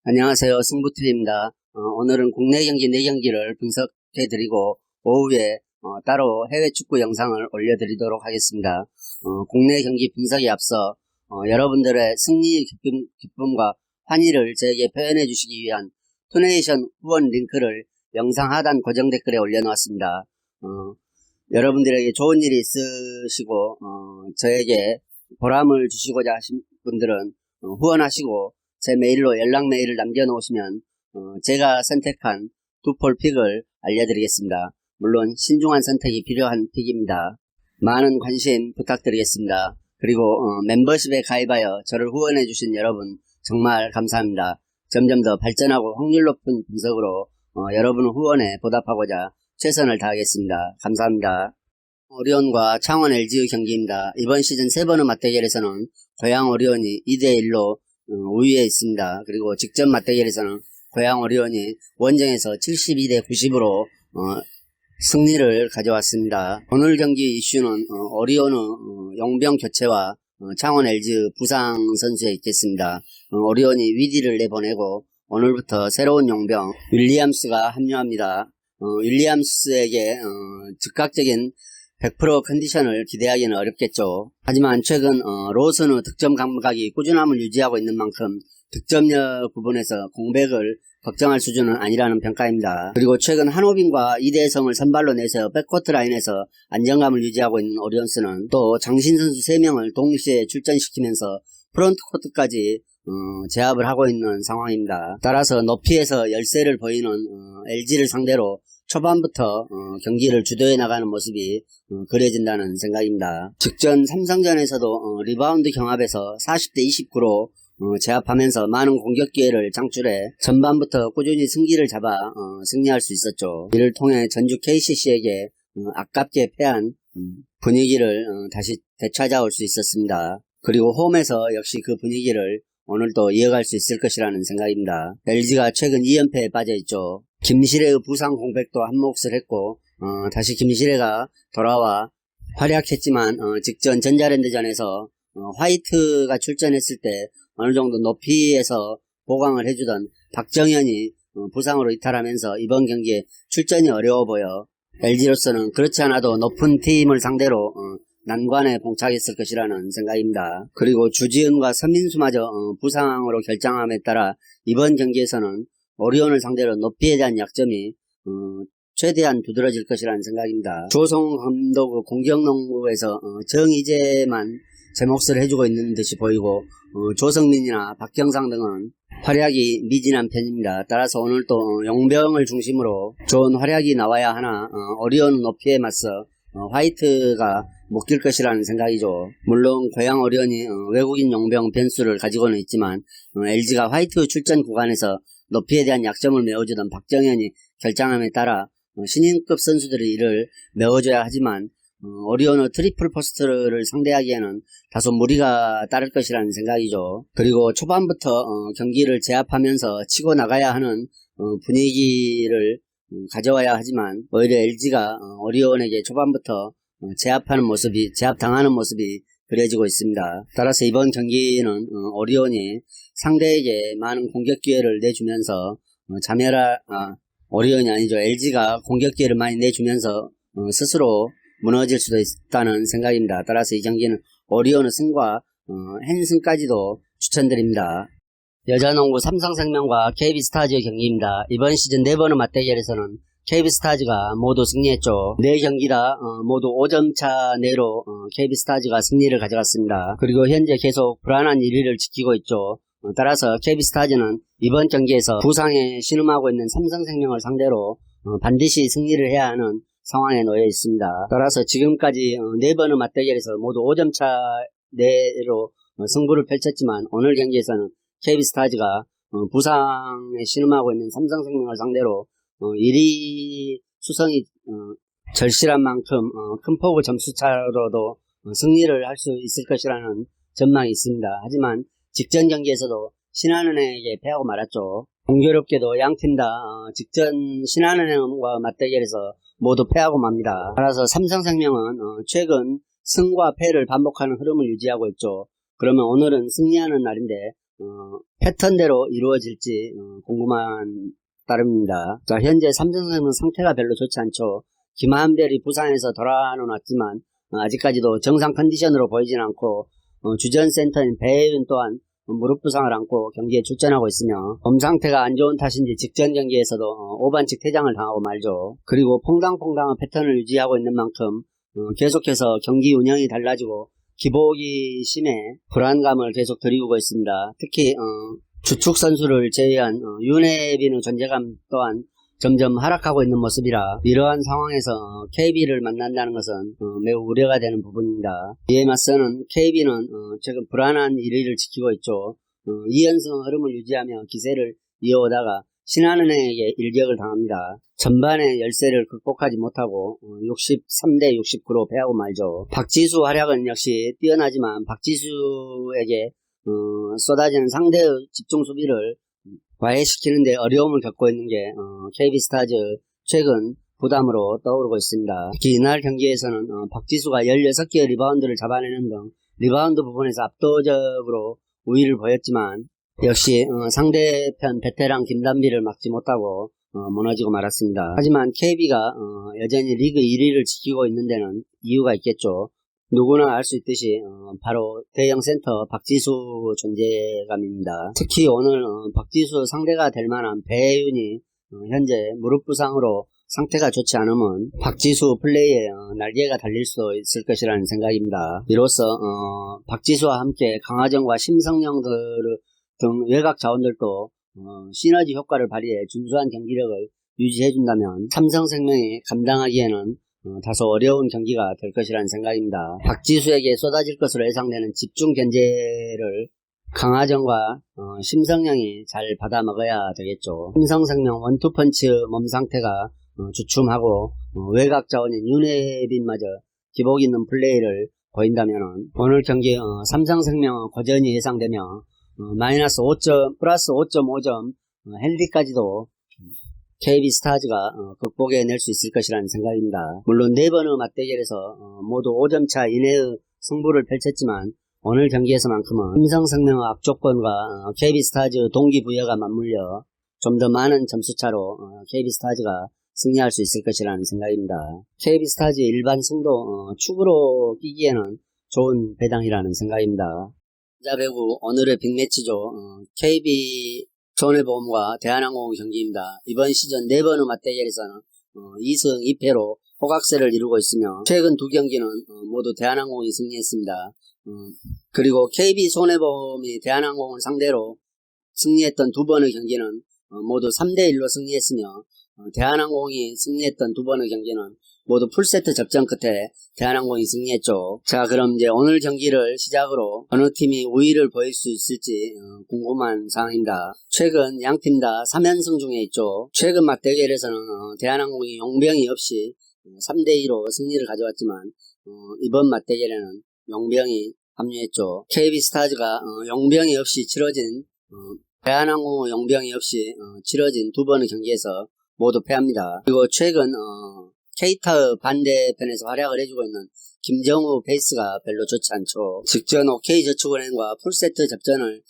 안녕하세요. 승부TV입니다. 오늘은 국내 경기 4경기를 분석해드리고 오후에 따로 해외 축구 영상을 올려드리도록 하겠습니다. 국내 경기 분석에 앞서 여러분들의 승리의 기쁨과 환희를 저에게 표현해 주시기 위한 투네이션 후원 링크를 영상 하단 고정 댓글에 올려놓았습니다. 여러분들에게 좋은 일이 있으시고 저에게 보람을 주시고자 하신 분들은 후원하시고 제 메일로 연락 메일을 남겨놓으시면 제가 선택한 두폴 픽을 알려드리겠습니다. 물론 신중한 선택이 필요한 픽입니다. 많은 관심 부탁드리겠습니다. 그리고 멤버십에 가입하여 저를 후원해주신 여러분 정말 감사합니다. 점점 더 발전하고 확률 높은 분석으로 여러분 후원에 보답하고자 최선을 다하겠습니다. 감사합니다. 오리온과 창원 LG의 경기입니다. 이번 시즌 3번의 맞대결에서는 고양 오리온이 2대1로 우위에 있습니다. 그리고 직전 맞대결에서는 고양 오리온이 원정에서 72대 90으로 승리를 가져왔습니다. 오늘 경기 이슈는 오리온의 용병 교체와 창원 LG 부상 선수에 있겠습니다. 오리온이 위디를 내보내고 오늘부터 새로운 용병 윌리엄스가 합류합니다. 윌리엄스에게 즉각적인 100% 컨디션을 기대하기는 어렵겠죠. 하지만 최근 로슨의 득점 감각이 꾸준함을 유지하고 있는 만큼 득점력 부분에서 공백을 걱정할 수준은 아니라는 평가입니다. 그리고 최근 한호빈과 이대성을 선발로 내세워 백코트 라인에서 안정감을 유지하고 있는 오리온스는 또 장신 선수 3명을 동시에 출전시키면서 프론트 코트까지 제압을 하고 있는 상황입니다. 따라서 높이에서 열세를 보이는 LG를 상대로 초반부터 경기를 주도해 나가는 모습이 그려진다는 생각입니다. 직전 삼성전에서도 리바운드 경합에서 40대 29로 제압하면서 많은 공격 기회를 창출해 전반부터 꾸준히 승기를 잡아 승리할 수 있었죠. 이를 통해 전주 KCC에게 아깝게 패한 분위기를 다시 되찾아올 수 있었습니다. 그리고 홈에서 역시 그 분위기를 오늘도 이어갈 수 있을 것이라는 생각입니다. LG가 최근 2연패에 빠져있죠. 김시래의 부상 공백도 한몫을 했고 다시 김시래가 돌아와 활약했지만 직전 전자랜드전에서 화이트가 출전했을 때 어느정도 높이에서 보강을 해주던 박정현이 부상으로 이탈하면서 이번 경기에 출전이 어려워 보여 LG로서는 그렇지 않아도 높은 팀을 상대로 난관에 봉착했을 것이라는 생각입니다. 그리고 주지은과 선민수마저 부상으로 결장함에 따라 이번 경기에서는 오리온을 상대로 높이에 대한 약점이 최대한 두드러질 것이라는 생각입니다. 조성훈 감독의 공격농구에서 정이재만 제 몫을 해주고 있는 듯이 보이고 조성민이나 박경상 등은 활약이 미진한 편입니다. 따라서 오늘 또 용병을 중심으로 좋은 활약이 나와야 하나 오리온 높이에 맞서 화이트가 묶일 것이라는 생각이죠. 물론 고양 오리온이 외국인 용병 변수를 가지고는 있지만 LG가 화이트 출전 구간에서 높이에 대한 약점을 메워주던 박정현이 결장함에 따라 신인급 선수들이 이를 메워줘야 하지만 오리온의 트리플 포스트를 상대하기에는 다소 무리가 따를 것이라는 생각이죠. 그리고 초반부터 경기를 제압하면서 치고 나가야 하는 분위기를 가져와야 하지만 오히려 LG가 오리온에게 초반부터 제압당하는 모습이 그려지고 있습니다. 따라서 이번 경기는 오리온이 상대에게 많은 공격 기회를 내주면서 오리온이 아니죠. LG가 공격 기회를 많이 내주면서 스스로 무너질 수도 있다는 생각입니다. 따라서 이 경기는 오리온의 승과 핸승까지도 추천드립니다. 여자농구 삼성생명과 KB스타즈의 경기입니다. 이번 시즌 4번의 맞대결에서는 KB스타즈가 모두 승리했죠. 4경기다 모두 5점차 내로 KB스타즈가 승리를 가져갔습니다. 그리고 현재 계속 불안한 1위를 지키고 있죠. 따라서 KB스타즈는 이번 경기에서 부상에 신음하고 있는 삼성생명을 상대로 반드시 승리를 해야 하는 상황에 놓여 있습니다. 따라서 지금까지 4번의 맞대결에서 모두 5점차 내로 승부를 펼쳤지만 오늘 경기에서는 KB스타즈가 부상에 신음하고 있는 삼성생명을 상대로 1위 수성이 절실한 만큼 큰 폭의 점수차로도 승리를 할 수 있을 것이라는 전망이 있습니다. 하지만 직전 경기에서도 신한은행에게 패하고 말았죠. 공교롭게도 양팀 다 직전 신한은행과 맞대결에서 모두 패하고 맙니다. 따라서 삼성생명은 최근 승과 패를 반복하는 흐름을 유지하고 있죠. 그러면 오늘은 승리하는 날인데 패턴대로 이루어질지 궁금한 따름입니다. 자, 현재 삼성생명 상태가 별로 좋지 않죠. 김한별이 부상에서 돌아는 왔지만 아직까지도 정상 컨디션으로 보이진 않고 주전센터인 배혜윤 또한 무릎 부상을 안고 경기에 출전하고 있으며 몸 상태가 안 좋은 탓인지 직전 경기에서도 오반칙 퇴장을 당하고 말죠. 그리고 퐁당퐁당한 패턴을 유지하고 있는 만큼 계속해서 경기 운영이 달라지고 기복이 심해 불안감을 계속 드리고 있습니다. 특히 주축 선수를 제외한 윤혜빈의 존재감 또한 점점 하락하고 있는 모습이라 이러한 상황에서 KB를 만난다는 것은 매우 우려가 되는 부분입니다. 이에 맞서는 KB는 최근 불안한 1위를 지키고 있죠. 2연승 흐름을 유지하며 기세를 이어오다가 신한은행에게 일격을 당합니다. 전반의 열세를 극복하지 못하고 63대 69로 패하고 말죠. 박지수 활약은 역시 뛰어나지만 박지수에게 쏟아지는 상대의 집중 수비를 과외시키는데 어려움을 겪고 있는 게 KB스타즈 최근 부담으로 떠오르고 있습니다. 특히 이날 경기에서는 박지수가 16개의 리바운드를 잡아내는 등 리바운드 부분에서 압도적으로 우위를 보였지만 역시 상대편 베테랑 김단비를 막지 못하고 무너지고 말았습니다. 하지만 KB가 여전히 리그 1위를 지키고 있는 데는 이유가 있겠죠. 누구나 알 수 있듯이 바로 대형 센터 박지수 존재감입니다. 특히 오늘 박지수 상대가 될 만한 배혜윤이 현재 무릎 부상으로 상태가 좋지 않으면 박지수 플레이에 날개가 달릴 수도 있을 것이라는 생각입니다. 이로써 박지수와 함께 강하정과 심성영 등 외곽 자원들도 시너지 효과를 발휘해 준수한 경기력을 유지해준다면 삼성생명이 감당하기에는 다소 어려운 경기가 될 것이라는 생각입니다. 박지수에게 쏟아질 것으로 예상되는 집중 견제를 강하정과 심성영이 잘 받아 먹어야 되겠죠. 삼성생명 원투펀치 몸 상태가 주춤하고 외곽 자원인 윤혜빈마저 기복 있는 플레이를 보인다면 오늘 경기 삼성생명 고전이 예상되며 마이너스 5점 플러스 5.5점 헬리까지도 KB스타즈가 극복해낼 수 있을 것이라는 생각입니다. 물론 4번의 맞대결에서 모두 5점차 이내의 승부를 펼쳤지만 오늘 경기에서만큼은 삼성생명의 악조건과 KB스타즈 동기부여가 맞물려 좀 더 많은 점수차로 KB스타즈가 승리할 수 있을 것이라는 생각입니다. KB스타즈의 일반 승도 축으로 끼기에는 좋은 배당이라는 생각입니다. 자, 배구 오늘의 빅매치죠. KB 손해보험과 대한항공 경기입니다. 이번 시즌 4번의 맞대결에서는 2승 2패로 호각세를 이루고 있으며 최근 두 경기는 모두 대한항공이 승리했습니다. 그리고 KB 손해보험이 대한항공을 상대로 승리했던 두 번의 경기는 모두 3대1로 승리했으며 대한항공이 승리했던 두 번의 경기는 모두 풀세트 접전 끝에 대한항공이 승리했죠. 자, 그럼 이제 오늘 경기를 시작으로 어느 팀이 우위를 보일 수 있을지 궁금한 상황입니다. 최근 양팀 다 3연승 중에 있죠. 최근 맞대결에서는 대한항공이 용병이 없이 3대2로 승리를 가져왔지만 이번 맞대결에는 용병이 합류했죠. KB스타즈가 용병이 없이 치러진 대한항공의 용병이 없이 치러진 두 번의 경기에서 모두 패합니다. 그리고 최근 케이타 반대편에서 활약을 해주고 있는 김정우 베이스가 별로 좋지 않죠. 직전 OK저축은행과 풀세트 접전을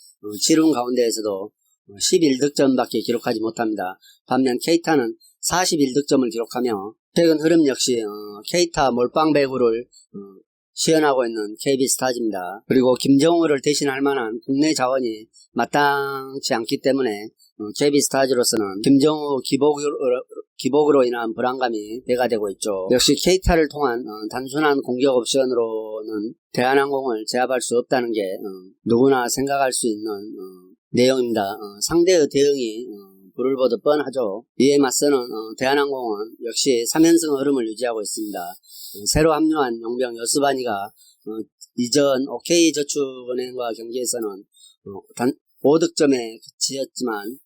치른 가운데에서도 11득점밖에 기록하지 못합니다. 반면 케이타는 41득점을 기록하며 최근 흐름 역시 케이타 몰빵 배구를 시연하고 있는 KB스타즈입니다. 그리고 김정우를 대신할 만한 국내 자원이 마땅치 않기 때문에 KB스타즈로서는 김정우 기복으로 인한 불안감이 배가 되고 있죠. 역시 케이타를 통한 단순한 공격 옵션으로는 대한항공을 제압할 수 없다는 게 누구나 생각할 수 있는 내용입니다. 상대의 대응이 불을 보듯 뻔하죠. 이에 맞서는 대한항공은 역시 3연승 흐름을 유지하고 있습니다. 새로 합류한 용병 여수반이가 이전 OK저축은행과 경기에서는 5득점에 그치었지만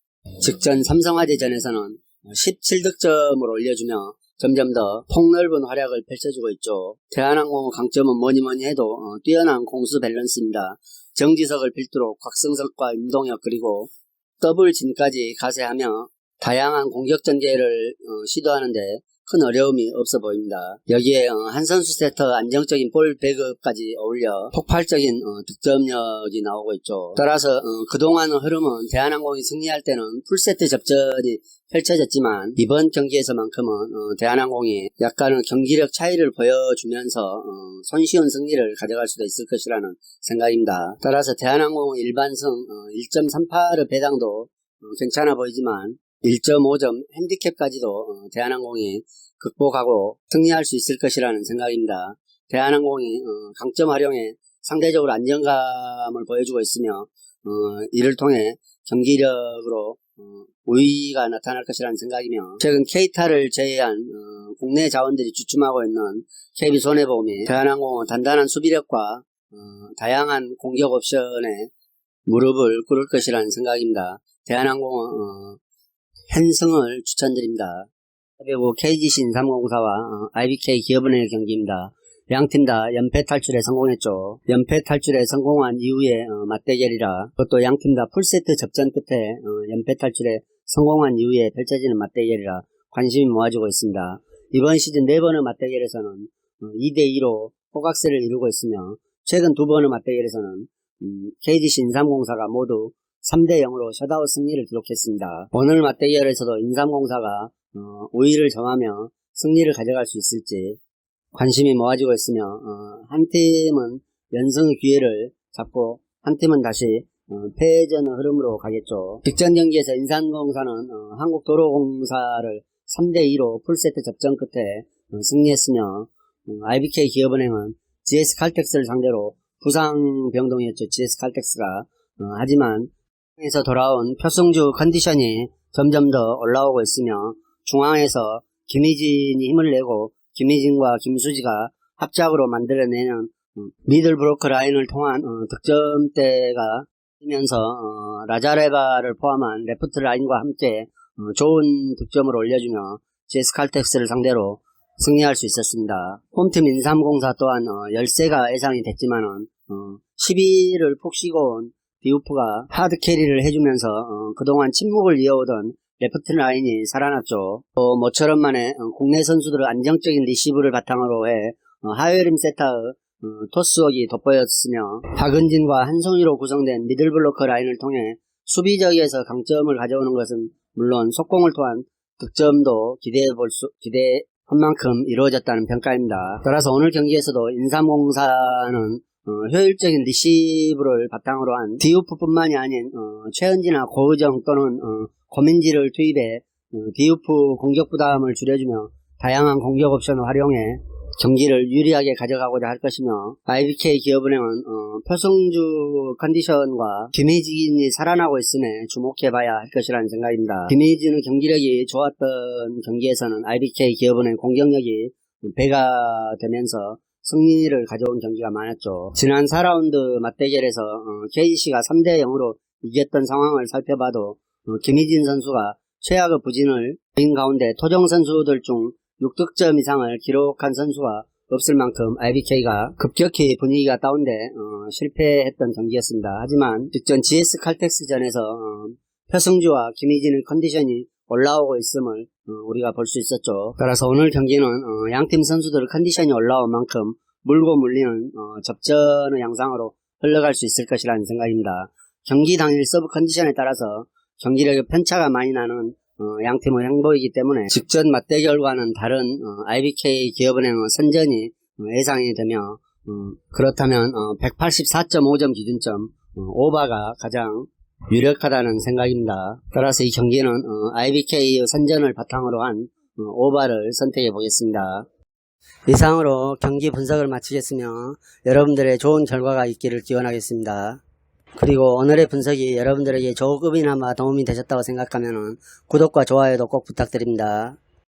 직전 삼성화재전에서는 17득점을 올려주며 점점 더 폭넓은 활약을 펼쳐주고 있죠. 대한항공의 강점은 뭐니뭐니 해도 뛰어난 공수 밸런스입니다. 정지석을 필두로 곽승석과 임동혁 그리고 더블진까지 가세하며 다양한 공격 전개를 시도하는데 큰 어려움이 없어 보입니다. 여기에 한 선수 세트 안정적인 볼 배급까지 어울려 폭발적인 득점력이 나오고 있죠. 따라서 그동안의 흐름은 대한항공이 승리할 때는 풀세트 접전이 펼쳐졌지만 이번 경기에서만큼은 대한항공이 약간의 경기력 차이를 보여주면서 손쉬운 승리를 가져갈 수도 있을 것이라는 생각입니다. 따라서 대한항공의 일반승 1.38의 배당도 괜찮아 보이지만 1.5점 핸디캡까지도 대한항공이 극복하고 승리할 수 있을 것이라는 생각입니다. 대한항공이 강점 활용에 상대적으로 안정감을 보여주고 있으며 이를 통해 경기력으로 우위가 나타날 것이라는 생각이며 최근 케이타를 제외한 국내 자원들이 주춤하고 있는 KB손해보험이 대한항공의 단단한 수비력과 다양한 공격 옵션에 무릎을 꿇을 것이라는 생각입니다. 대한항공은 헨승을 추천드립니다. 그리고 KGC 인삼공사와 IBK 기업은행의 경기입니다. 양팀 다 연패 탈출에 성공했죠. 연패 탈출에 성공한 이후에 맞대결이라 그것도 양팀 다 풀세트 접전 끝에 연패 탈출에 성공한 이후에 펼쳐지는 맞대결이라 관심이 모아지고 있습니다. 이번 시즌 4번의 맞대결에서는 2대2로 호각세를 이루고 있으며 최근 2번의 맞대결에서는 KGC 인삼공사가 모두 3대0으로 셧아웃 승리를 기록했습니다. 오늘 맞대결에서도 인삼공사가 우위를 점하며 승리를 가져갈 수 있을지 관심이 모아지고 있으며 한 팀은 연승의 기회를 잡고 한 팀은 다시 패전의 흐름으로 가겠죠. 직전 경기에서 인삼공사는 한국도로공사를 3대2로 풀세트 접전 끝에 승리했으며 IBK 기업은행은 GS칼텍스를 상대로 부상 병동이었죠. GS칼텍스가 하지만 에서 돌아온 표승주 컨디션이 점점 더 올라오고 있으며 중앙에서 김희진이 힘을 내고 김희진과 김수지가 합작으로 만들어내는 미들 브로커 라인을 통한 득점대가 이면서 라자레바를 포함한 레프트 라인과 함께 좋은 득점을 올려주며 GS칼텍스를 상대로 승리할 수 있었습니다. 홈팀 인삼공사 또한 열세가 예상이 됐지만은 12를 푹 쉬고 온 디우프가 하드 캐리를 해주면서 그동안 침묵을 이어오던 레프트 라인이 살아났죠. 또 모처럼 만에 국내 선수들의 안정적인 리시브를 바탕으로 해 하이림 세타의 토스웍이 돋보였으며 박은진과 한송이로 구성된 미들블로커 라인을 통해 수비적에서 강점을 가져오는 것은 물론 속공을 통한 득점도 기대한 만큼 이루어졌다는 평가입니다. 따라서 오늘 경기에서도 인삼공사는 효율적인 리시브를 바탕으로 한 디우프뿐만이 아닌 최은지나 고의정 또는 고민지를 투입해 디우프 공격 부담을 줄여주며 다양한 공격 옵션을 활용해 경기를 유리하게 가져가고자 할 것이며 IBK 기업은행은 표승주 컨디션과 김희진이 살아나고 있음에 주목해봐야 할 것이라는 생각입니다. 김희진의 경기력이 좋았던 경기에서는 IBK 기업은행 공격력이 배가 되면서 승리를 가져온 경기가 많았죠. 지난 4라운드 맞대결에서 KGC가 3대0으로 이겼던 상황을 살펴봐도 김희진 선수가 최악의 부진을 인 가운데 토종 선수들 중 6득점 이상을 기록한 선수가 없을 만큼 IBK가 급격히 분위기가 다운돼 실패했던 경기였습니다. 하지만 직전 GS칼텍스전에서 표승주와 김희진의 컨디션이 올라오고 있음을 우리가 볼 수 있었죠. 따라서 오늘 경기는 양팀 선수들의 컨디션이 올라온 만큼 물고 물리는 접전의 양상으로 흘러갈 수 있을 것이라는 생각입니다. 경기 당일 서브 컨디션에 따라서 경기력의 편차가 많이 나는 양팀의 행보이기 때문에 직전 맞대결과는 다른 IBK 기업은행의 선전이 예상이 되며 그렇다면 184.5점 기준점 오바가 가장 유력하다는 생각입니다. 따라서 이 경기는 IBK의 선전을 바탕으로 한 오바를 선택해 보겠습니다. 이상으로 경기 분석을 마치겠으며 여러분들의 좋은 결과가 있기를 기원하겠습니다. 그리고 오늘의 분석이 여러분들에게 조금이나마 도움이 되셨다고 생각하면 구독과 좋아요도 꼭 부탁드립니다.